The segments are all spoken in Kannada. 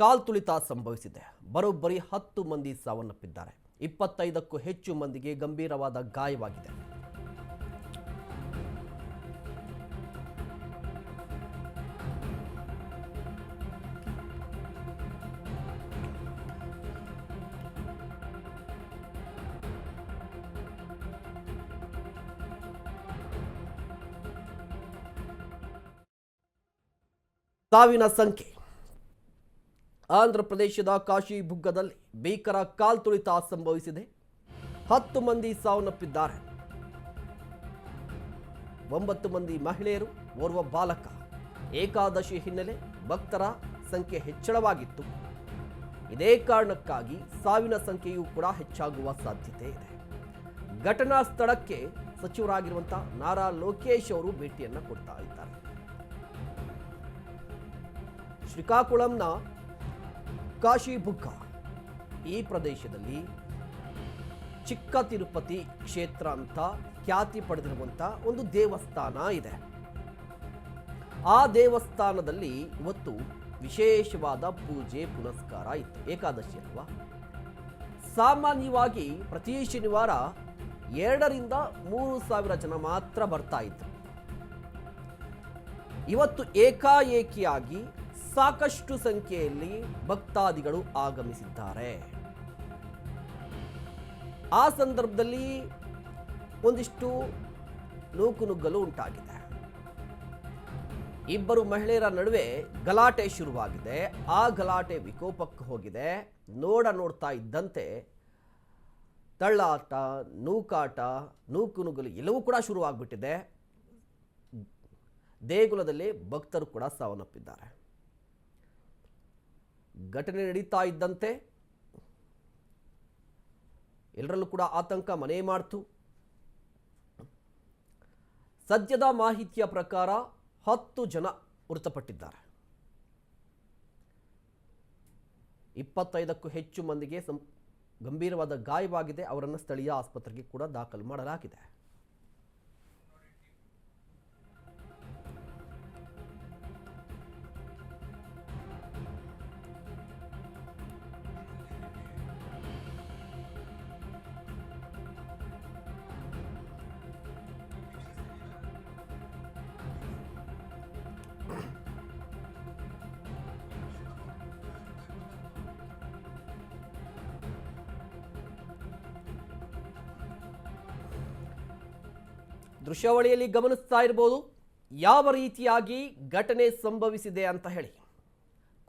ಕಾಲ್ತುಳಿತ ಸಂಭವಿಸಿದೆ. ಬರೋಬ್ಬರಿ 10 ಮಂದಿ ಸಾವನ್ನಪ್ಪಿದ್ದಾರೆ. 25ಕ್ಕೂ ಹೆಚ್ಚು ಮಂದಿಗೆ ಗಂಭೀರವಾದ ಗಾಯವಾಗಿದೆ. ಸಾವಿನ ಸಂಖ್ಯೆ. ಆಂಧ್ರ ಪ್ರದೇಶದ ಕಾಶಿಬುಗ್ಗದಲ್ಲಿ ಭೀಕರ ಕಾಲ್ತುಳಿತ ಸಂಭವಿಸಿದೆ. 10 ಮಂದಿ ಸಾವನ್ನಪ್ಪಿದ್ದಾರೆ. 9 ಮಂದಿ ಮಹಿಳೆಯರು, ಓರ್ವ ಬಾಲಕ. ಏಕಾದಶಿ ಹಿನ್ನೆಲೆ ಭಕ್ತರ ಸಂಖ್ಯೆ ಹೆಚ್ಚಳವಾಗಿತ್ತು. ಇದೇ ಕಾರಣಕ್ಕಾಗಿ ಸಾವಿನ ಸಂಖ್ಯೆಯೂ ಕೂಡ ಹೆಚ್ಚಾಗುವ ಸಾಧ್ಯತೆ ಇದೆ. ಘಟನಾ ಸ್ಥಳಕ್ಕೆ ಸಚಿವರಾಗಿರುವಂತಹ ನಾರಾ ಲೋಕೇಶ್ ಅವರು ಭೇಟಿಯನ್ನ ಕೊಡ್ತಾ ಇದ್ದಾರೆ. ಶ್ರೀಕಾಕುಳಂನ ಕಾಶಿಬುಗ್ಗ ಈ ಪ್ರದೇಶದಲ್ಲಿ ಚಿಕ್ಕ ತಿರುಪತಿ ಕ್ಷೇತ್ರ ಅಂತ ಖ್ಯಾತಿ ಪಡೆದಿರುವಂಥ ಒಂದು ದೇವಸ್ಥಾನ ಇದೆ. ಆ ದೇವಸ್ಥಾನದಲ್ಲಿ ಇವತ್ತು ವಿಶೇಷವಾದ ಪೂಜೆ ಪುನಸ್ಕಾರ ಇತ್ತು. ಏಕಾದಶಿ ಅಲ್ವಾ? ಸಾಮಾನ್ಯವಾಗಿ ಪ್ರತಿ ಶನಿವಾರ 2,000 to 3,000 ಜನ ಮಾತ್ರ ಬರ್ತಾ ಇದ್ರು. ಇವತ್ತು ಏಕಾಏಕಿಯಾಗಿ ಸಾಕಷ್ಟು ಸಂಖ್ಯೆಯಲ್ಲಿ ಭಕ್ತಾದಿಗಳು ಆಗಮಿಸಿದ್ದಾರೆ. ಆ ಸಂದರ್ಭದಲ್ಲಿ ಒಂದಿಷ್ಟು ನೂಕುನುಗ್ಗಲು ಉಂಟಾಗಿದೆ. ಇಬ್ಬರು ಮಹಿಳೆಯರ ನಡುವೆ ಗಲಾಟೆ ಶುರುವಾಗಿದೆ. ಆ ಗಲಾಟೆ ವಿಕೋಪಕ್ಕೆ ಹೋಗಿದೆ. ನೋಡ್ತಾ ಇದ್ದಂತೆ ತಳ್ಳಾಟ, ನೂಕಾಟ, ನೂಕುನುಗ್ಗಲು ಎಲ್ಲವೂ ಕೂಡ ಶುರುವಾಗ್ಬಿಟ್ಟಿದೆ. ದೇಗುಲದಲ್ಲಿ ಭಕ್ತರು ಕೂಡ ಸಾವನ್ನಪ್ಪಿದ್ದಾರೆ. ಘಟನೆ ನಡೀತಾ ಇದ್ದಂತೆ ಎಲ್ಲರಲ್ಲೂ ಕೂಡ ಆತಂಕ ಮನೆ ಮಾಡ್ತು. ಸದ್ಯದ ಮಾಹಿತಿಯ ಪ್ರಕಾರ 10 ಜನ ಮೃತಪಟ್ಟಿದ್ದಾರೆ. 25ಕ್ಕೂ ಹೆಚ್ಚು ಮಂದಿಗೆ ಗಂಭೀರವಾದ ಗಾಯವಾಗಿದೆ. ಅವರನ್ನು ಸ್ಥಳೀಯ ಆಸ್ಪತ್ರೆಗೆ ಕೂಡ ದಾಖಲು ಮಾಡಲಾಗಿದೆ. ದೃಶ್ಯಾವಳಿಯಲ್ಲಿ ಗಮನಿಸ್ತಾ ಇರಬಹುದು ಯಾವ ರೀತಿಯಾಗಿ ಘಟನೆ ಸಂಭವಿಸಿದೆ ಅಂತ ಹೇಳಿ.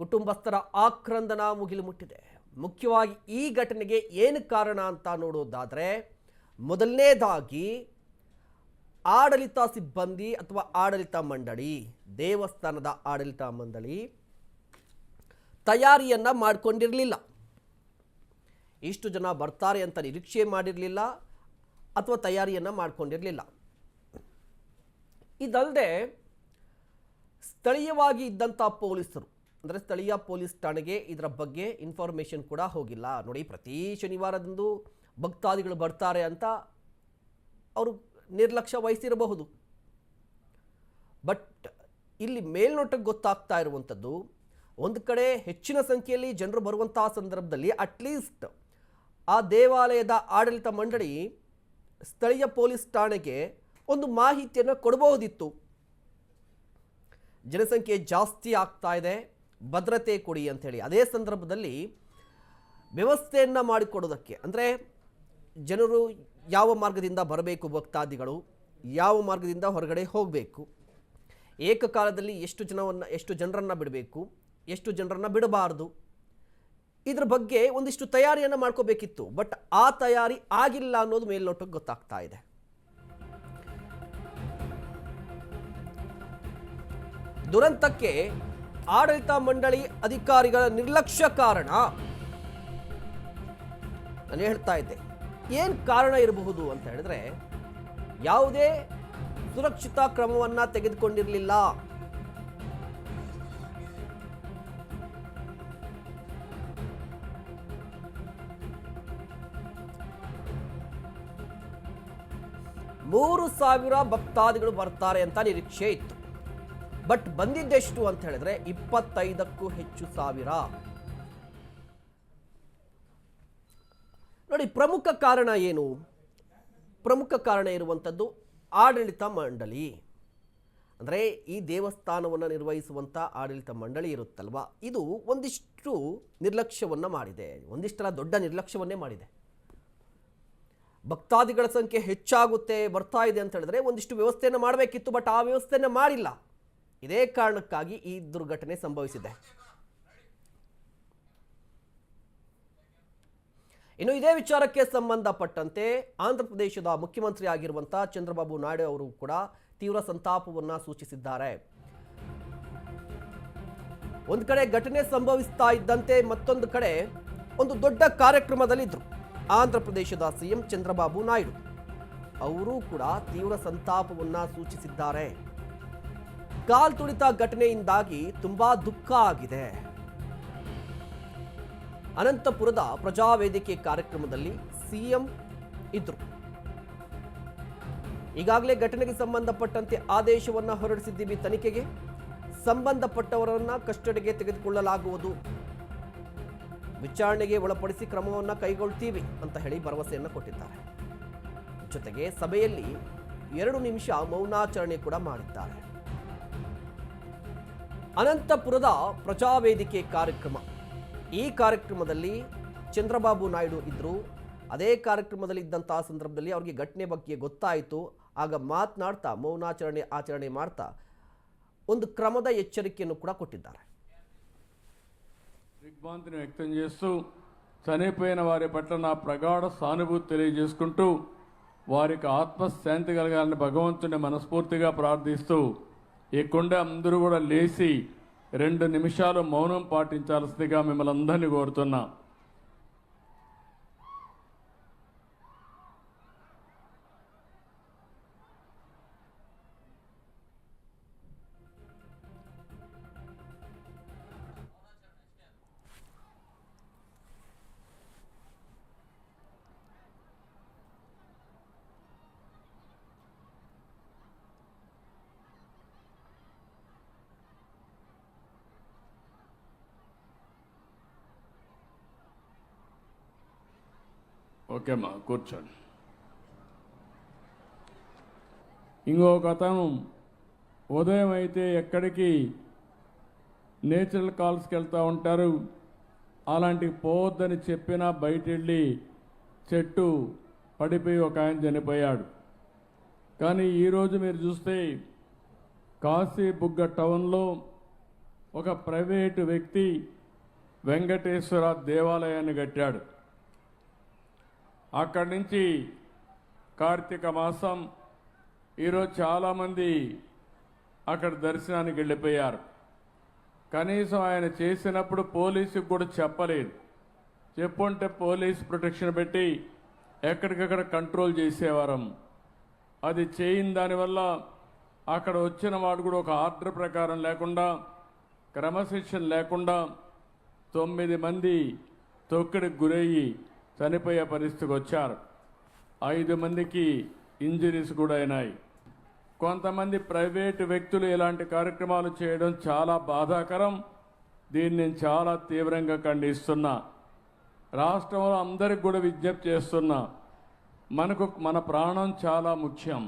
ಕುಟುಂಬಸ್ಥರ ಆಕ್ರಂದನ ಮುಗಿಲು ಮುಟ್ಟಿದೆ. ಮುಖ್ಯವಾಗಿ ಈ ಘಟನೆಗೆ ಏನು ಕಾರಣ ಅಂತ ನೋಡೋದಾದರೆ, ಮೊದಲನೇದಾಗಿ ಆಡಳಿತ ಸಿಬ್ಬಂದಿ ಅಥವಾ ಆಡಳಿತ ಮಂಡಳಿ, ದೇವಸ್ಥಾನದ ಆಡಳಿತ ಮಂಡಳಿ ತಯಾರಿಯನ್ನ ಮಾಡಿಕೊಂಡಿರಲಿಲ್ಲ. ಇಷ್ಟು ಜನ ಬರ್ತಾರೆ ಅಂತ ನಿರೀಕ್ಷೆ ಮಾಡಿರಲಿಲ್ಲ ಅಥವಾ ತಯಾರಿಯನ್ನ ಮಾಡಿಕೊಂಡಿರಲಿಲ್ಲ. ಇದಲ್ಲದೆ ಸ್ಥಳೀಯವಾಗಿ ಇದ್ದಂಥ ಪೊಲೀಸರು, ಅಂದರೆ ಸ್ಥಳೀಯ ಪೊಲೀಸ್ ಠಾಣೆಗೆ ಇದರ ಬಗ್ಗೆ ಇನ್ಫಾರ್ಮೇಷನ್ ಕೂಡ ಹೋಗಿಲ್ಲ. ನೋಡಿ, ಪ್ರತಿ ಶನಿವಾರದಂದು ಭಕ್ತಾದಿಗಳು ಬರ್ತಾರೆ ಅಂತ ಅವರು ನಿರ್ಲಕ್ಷ್ಯ ವಹಿಸಿರಬಹುದು. ಬಟ್ ಇಲ್ಲಿ ಮೇಲ್ನೋಟಕ್ಕೆ ಗೊತ್ತಾಗ್ತಾ ಇರುವಂಥದ್ದು, ಒಂದು ಕಡೆ ಹೆಚ್ಚಿನ ಸಂಖ್ಯೆಯಲ್ಲಿ ಜನರು ಬರುವಂತಹ ಸಂದರ್ಭದಲ್ಲಿ ಅಟ್ಲೀಸ್ಟ್ ಆ ದೇವಾಲಯದ ಆಡಳಿತ ಮಂಡಳಿ ಸ್ಥಳೀಯ ಪೊಲೀಸ್ ಠಾಣೆಗೆ ಒಂದು ಮಾಹಿತಿಯನ್ನು ಕೊಡಬಹುದಿತ್ತು. ಜನಸಂಖ್ಯೆ ಜಾಸ್ತಿ ಆಗ್ತಾ ಇದೆ, ಭದ್ರತೆ ಕೊಡಿ ಅಂಥೇಳಿ. ಅದೇ ಸಂದರ್ಭದಲ್ಲಿ ವ್ಯವಸ್ಥೆಯನ್ನು ಮಾಡಿಕೊಡೋದಕ್ಕೆ, ಅಂದರೆ ಜನರು ಯಾವ ಮಾರ್ಗದಿಂದ ಬರಬೇಕು, ಭಕ್ತಾದಿಗಳು ಯಾವ ಮಾರ್ಗದಿಂದ ಹೊರಗಡೆ ಹೋಗಬೇಕು, ಏಕಕಾಲದಲ್ಲಿ ಎಷ್ಟು ಜನರನ್ನು ಬಿಡಬೇಕು, ಎಷ್ಟು ಜನರನ್ನು ಬಿಡಬಾರ್ದು, ಇದ್ರ ಬಗ್ಗೆ ಒಂದಿಷ್ಟು ತಯಾರಿಯನ್ನು ಮಾಡ್ಕೋಬೇಕಿತ್ತು. ಬಟ್ ಆ ತಯಾರಿ ಆಗಿಲ್ಲ ಅನ್ನೋದು ಮೇಲ್ನೋಟಕ್ಕೆ ಗೊತ್ತಾಗ್ತಾ ಇದೆ. ದುರಂತಕ್ಕೆ ಆಡಳಿತ ಮಂಡಳಿ ಅಧಿಕಾರಿಗಳ ನಿರ್ಲಕ್ಷ್ಯ ಕಾರಣ. ನಾನು ಹೇಳ್ತಾ ಇದ್ದೆ, ಏನು ಕಾರಣ ಇರಬಹುದು ಅಂತ ಹೇಳಿದ್ರೆ, ಯಾವುದೇ ಸುರಕ್ಷಿತಾ ಕ್ರಮವನ್ನ ತೆಗೆದುಕೊಂಡಿರಲಿಲ್ಲ. ಮೂರು 3,000 ಭಕ್ತಾದಿಗಳು ಬರ್ತಾರೆ ಅಂತ ನಿರೀಕ್ಷೆ ಇತ್ತು. ಬಟ್ ಬಂದಿದ್ದೆಷ್ಟು ಅಂತ ಹೇಳಿದ್ರೆ 25ಕ್ಕೂ ಹೆಚ್ಚು ಸಾವಿರ. ನೋಡಿ, ಪ್ರಮುಖ ಕಾರಣ ಏನು? ಪ್ರಮುಖ ಕಾರಣ ಇರುವಂಥದ್ದು ಆಡಳಿತ ಮಂಡಳಿ. ಅಂದರೆ ಈ ದೇವಸ್ಥಾನವನ್ನು ನಿರ್ವಹಿಸುವಂಥ ಆಡಳಿತ ಮಂಡಳಿ ಇರುತ್ತಲ್ವ, ಇದು ಒಂದಿಷ್ಟು ನಿರ್ಲಕ್ಷ್ಯವನ್ನು ಮಾಡಿದೆ. ಒಂದಿಷ್ಟರ ದೊಡ್ಡ ನಿರ್ಲಕ್ಷ್ಯವನ್ನೇ ಮಾಡಿದೆ. ಭಕ್ತಾದಿಗಳ ಸಂಖ್ಯೆ ಹೆಚ್ಚಾಗುತ್ತೆ, ಬರ್ತಾ ಇದೆ ಅಂತ ಹೇಳಿದ್ರೆ ಒಂದಿಷ್ಟು ವ್ಯವಸ್ಥೆಯನ್ನು ಮಾಡಬೇಕಿತ್ತು, ಬಟ್ ಆ ವ್ಯವಸ್ಥೆಯನ್ನು ಮಾಡಿಲ್ಲ. ಇದೇ ಕಾರಣಕ್ಕಾಗಿ ಈ ದುರ್ಘಟನೆ ಸಂಭವಿಸಿದೆ. ಇನ್ನು ಇದೇ ವಿಚಾರಕ್ಕೆ ಸಂಬಂಧಪಟ್ಟಂತೆ ಆಂಧ್ರ ಪ್ರದೇಶದ ಮುಖ್ಯಮಂತ್ರಿ ಆಗಿರುವಂಥ ಚಂದ್ರಬಾಬು ನಾಯ್ಡು ಅವರು ಕೂಡ ತೀವ್ರ ಸಂತಾಪವನ್ನು ಸೂಚಿಸಿದ್ದಾರೆ. ಒಂದು ಕಡೆ ಘಟನೆ ಸಂಭವಿಸ್ತಾ ಇದ್ದಂತೆ ಮತ್ತೊಂದು ಕಡೆ ಒಂದು ದೊಡ್ಡ ಕಾರ್ಯಕ್ರಮದಲ್ಲಿದ್ದರು ಆಂಧ್ರ ಪ್ರದೇಶದ ಸಿಎಂ ಚಂದ್ರಬಾಬು ನಾಯ್ಡು. ಅವರು ಕೂಡ ತೀವ್ರ ಸಂತಾಪವನ್ನು ಸೂಚಿಸಿದ್ದಾರೆ. ಕಾಲ್ ತುಳಿತ ಘಟನೆಯಿಂದಾಗಿ ತುಂಬಾ ದುಃಖ ಆಗಿದೆ. ಅನಂತಪುರದ ಪ್ರಜಾವೇದಿಕೆ ಕಾರ್ಯಕ್ರಮದಲ್ಲಿ ಸಿಎಂ ಇದ್ರು. ಈಗಾಗಲೇ ಘಟನೆಗೆ ಸಂಬಂಧಪಟ್ಟಂತೆ ಆದೇಶವನ್ನು ಹೊರಡಿಸಿದ್ದೀವಿ, ತನಿಖೆಗೆ ಸಂಬಂಧಪಟ್ಟವರನ್ನ ಕಸ್ಟಡಿಗೆ ತೆಗೆದುಕೊಳ್ಳಲಾಗುವುದು, ವಿಚಾರಣೆಗೆ ಒಳಪಡಿಸಿ ಕ್ರಮವನ್ನು ಕೈಗೊಳ್ತೀವಿ ಅಂತ ಹೇಳಿ ಭರವಸೆಯನ್ನು ಕೊಟ್ಟಿದ್ದಾರೆ. ಜೊತೆಗೆ ಸಭೆಯಲ್ಲಿ 2 ನಿಮಿಷ ಮೌನಾಚರಣೆ ಕೂಡ ಮಾಡಿದ್ದಾರೆ. ಅನಂತಪುರದ ಪ್ರಜಾವೇದಿಕೆ ಕಾರ್ಯಕ್ರಮ, ಈ ಕಾರ್ಯಕ್ರಮದಲ್ಲಿ ಚಂದ್ರಬಾಬು ನಾಯ್ಡು ಇದ್ರು. ಅದೇ ಕಾರ್ಯಕ್ರಮದಲ್ಲಿ ಇದ್ದಂತಹ ಸಂದರ್ಭದಲ್ಲಿ ಅವರಿಗೆ ಘಟನೆ ಬಗ್ಗೆ ಗೊತ್ತಾಯಿತು. ಆಗ ಮಾತನಾಡ್ತಾ ಆಚರಣೆ ಮಾಡ್ತಾ ಒಂದು ಕ್ರಮದ ఎచ్చరికను కూడా కొట్టిದ್ದಾರೆ. దిగ్భ్రాంతిని వ్యక్తం చేస్తూ చనిపోయిన వారి పట్ల నా ప్రగాఢ సానుభూతి తెలియజేసుకుంటూ వారికి ఆత్మశాంతి కలగాలని భగవంతుని మనస్ఫూర్తిగా ప్రార్థిస్తూ ఈ కొండ అందరూ కూడా లేచి 2 నిమిషాలు మౌనం పాటించాల్సిందిగా మిమ్మల్ని అందరినీ కోరుతున్నా. ఓకే అమ్మా, కూర్చోండి. ఇంకొక అతను ఉదయం అయితే ఎక్కడికి నేచురల్ కాల్స్కి వెళ్తూ ఉంటారు, అలాంటి పోవద్దని చెప్పినా బయట వెళ్ళి చెట్టు పడిపోయి ఒక ఆయన చనిపోయాడు. కానీ ఈరోజు మీరు చూస్తే కాశీబుగ్గ టౌన్లో ఒక ప్రైవేటు వ్యక్తి వెంకటేశ్వర దేవాలయాన్ని కట్టాడు. అక్కడి నుంచి కార్తీక మాసం ఈరోజు చాలామంది అక్కడ దర్శనానికి వెళ్ళిపోయారు. కనీసం ఆయన చేసినప్పుడు పోలీసుకు కూడా చెప్పలేదు. చెప్పుంటే పోలీస్ ప్రొటెక్షన్ పెట్టి ఎక్కడికక్కడ కంట్రోల్ చేసేవారం. అది చేయని దానివల్ల అక్కడ వచ్చిన వాడు కూడా ఒక ఆర్డర్ ప్రకారం లేకుండా, క్రమశిక్షణ లేకుండా 9 మంది తొక్కిడికి గురయ్యి చనిపోయే పరిస్థితికి వచ్చారు. 5 మందికి ఇంజరీస్ కూడా అయినాయి. కొంతమంది ప్రైవేటు వ్యక్తులు ఇలాంటి కార్యక్రమాలు చేయడం చాలా బాధాకరం. దీన్ని నేను చాలా తీవ్రంగా ఖండిస్తున్నా. రాష్ట్రంలో అందరికి కూడా విజ్ఞప్తి చేస్తున్నా, మన ప్రాణం చాలా ముఖ్యం.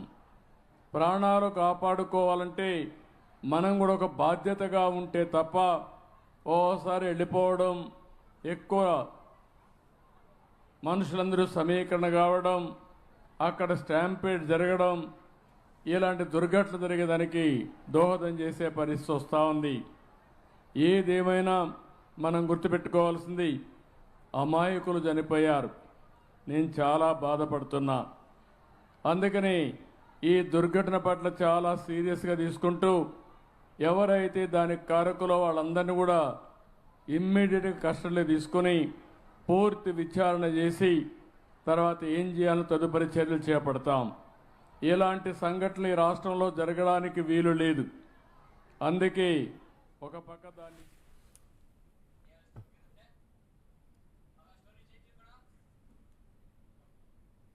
ప్రాణాలు కాపాడుకోవాలంటే మనం కూడా ఒక బాధ్యతగా ఉంటే తప్ప ఓసారి వెళ్ళిపోవడం, ఎక్కువ మనుషులందరూ సమీకరణ కావడం, అక్కడ స్టాంపేడ్ జరగడం, ఇలాంటి దుర్ఘటనలు జరిగేదానికి దోహదం చేసే పరిస్థితి వస్తూ ఉంది. ఏదేమైనా మనం గుర్తుపెట్టుకోవాల్సింది, అమాయకులు చనిపోయారు. నేను చాలా బాధపడుతున్నా. అందుకని ఈ దుర్ఘటన పట్ల చాలా సీరియస్గా తీసుకుంటూ ఎవరైతే దానికి కారకులో వాళ్ళందరినీ కూడా ఇమ్మీడియట్గా కస్టడీలో తీసుకొని పూర్తి విచారణ చేసి తర్వాత ఏం చేయాలో తదుపరి చర్యలు చేపడతాం. ఇలాంటి సంఘటనలు ఈ రాష్ట్రంలో జరగడానికి వీలు లేదు. అందుకే ఒక పక్క దాన్ని